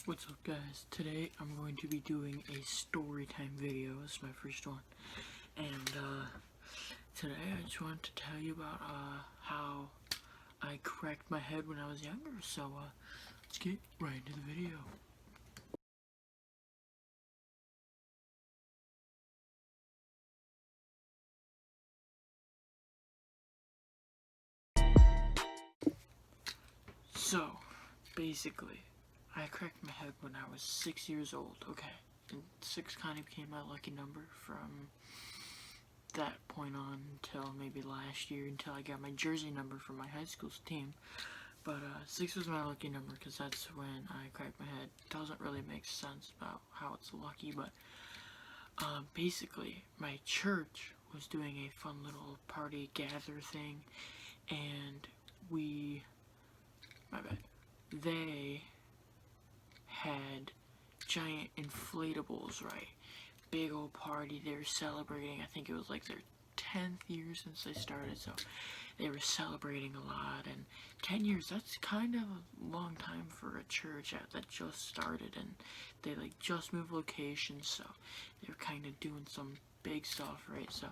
What's up, guys? Today I'm going to be doing a story time video. This is my first one. And today I just wanted to tell you about how I cracked my head when I was younger. So let's get right into the video. So basically, I cracked my head when I was 6 years old. Okay, and 6 kind of became my lucky number from that point on until maybe last year, until I got my jersey number for my high school team. But 6 was my lucky number because that's when I cracked my head. Doesn't really make sense about how it's lucky, but basically my church was doing a fun little party gather thing, and they had giant inflatables, right? Big old party. They were celebrating. I think it was like their 10th year since they started, so they were celebrating a lot. And 10 years, that's kind of a long time for a church that just started, and they like just moved locations, so they were kind of doing some big stuff, right? So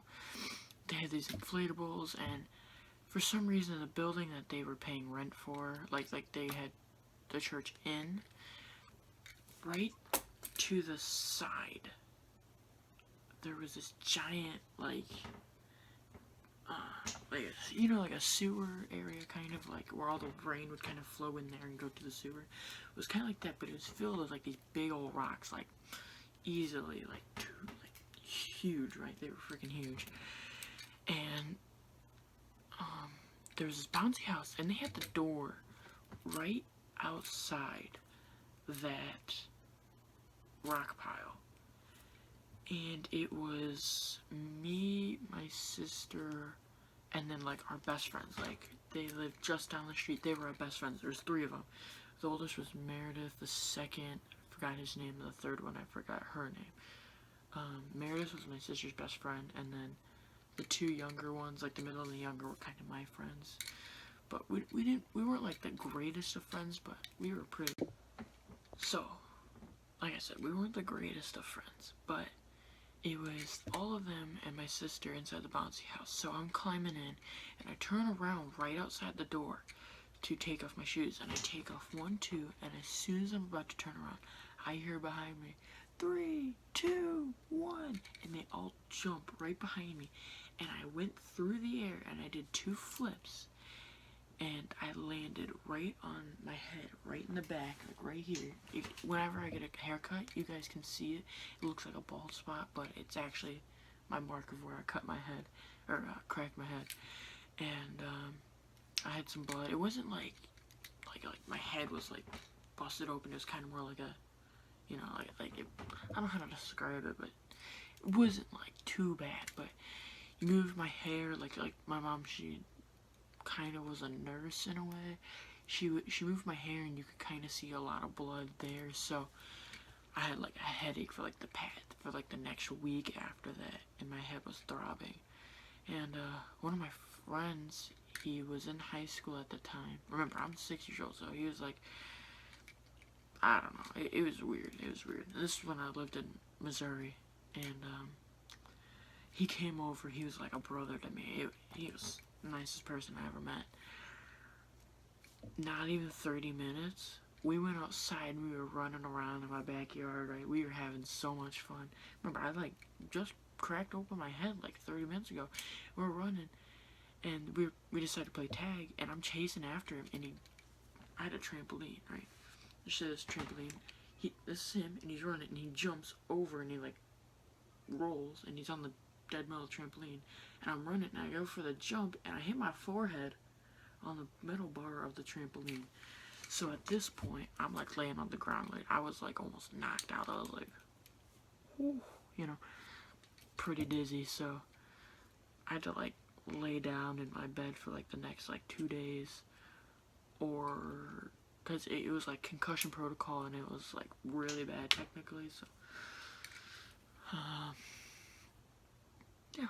they had these inflatables, and for some reason the building that they were paying rent for, like they had the church in, right to the side, there was this giant like like a sewer area, kind of like where all the rain would kind of flow in there and go to the sewer. It was kind of like that, but it was filled with like these big old rocks, like easily like huge, right? They were freaking huge. And there was this bouncy house, and they had the door right outside that rock pile. And it was me, my sister, and then like our best friends. Like they lived just down the street. They were our best friends. There was 3 of them. The oldest was Meredith. The second, I forgot his name. The third one, I forgot her name. Meredith was my sister's best friend, and then the 2 younger ones, like the middle and the younger, were kind of my friends. But we weren't like the greatest of friends, but we were pretty. So, like I said, we weren't the greatest of friends, but it was all of them and my sister inside the bouncy house. So I'm climbing in, and I turn around right outside the door to take off my shoes, and I take off 1, 2, and as soon as I'm about to turn around, I hear behind me, 3, 2, 1, and they all jump right behind me, and I went through the air, and I did 2 flips, and I landed right on my head, right in the back, like right here. Whenever I get a haircut, you guys can see it. It looks like a bald spot, but it's actually my mark of where I cut my head, or cracked my head. And I had some blood. It wasn't like my head was like busted open. It was kind of more like a, you know, like it, I don't know how to describe it, but it wasn't like too bad. But you moved my hair, like my mom, she kind of was a nurse in a way. She moved my hair, and you could kind of see a lot of blood there. So I had like a headache for like the next week after that, and my head was throbbing. And one of my friends, he was in high school at the time. Remember, I'm 6 years old, so he was like, I don't know. It was weird. It was weird. This is when I lived in Missouri, and he came over. He was like a brother to me. He was the nicest person I ever met. Not even 30 minutes. We went outside, and we were running around in my backyard, right? We were having so much fun. Remember, I like just cracked open my head like 30 minutes ago. We were running, and we decided to play tag, and I'm chasing after him, and I had a trampoline, right? This trampoline. This is him, and he's running, and he jumps over, and he like rolls, and he's on the dead middle trampoline, and I'm running, and I go for the jump, and I hit my forehead on the metal bar of the trampoline. So at this point, I'm like laying on the ground, like I was like almost knocked out. I was like, whew, you know, pretty dizzy. So I had to like lay down in my bed for like the next like 2 days, or because it was like concussion protocol, and it was like really bad technically. So yeah,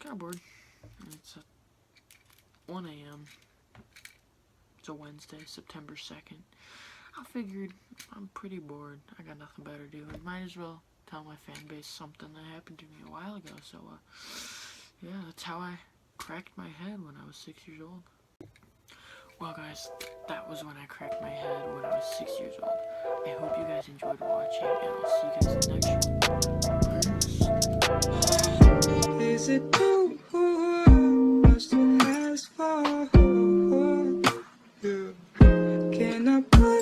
got bored. It's 1 a.m. It's a Wednesday, September 2nd. I figured I'm pretty bored. I got nothing better to do. I might as well tell my fan base something that happened to me a while ago. So, yeah, that's how I cracked my head when I was 6 years old. Well, guys, that was when I cracked my head when I was 6 years old. I hope you guys enjoyed watching, and I'll see you guys in the next one. Peace. Is it too much to ask for? Can I put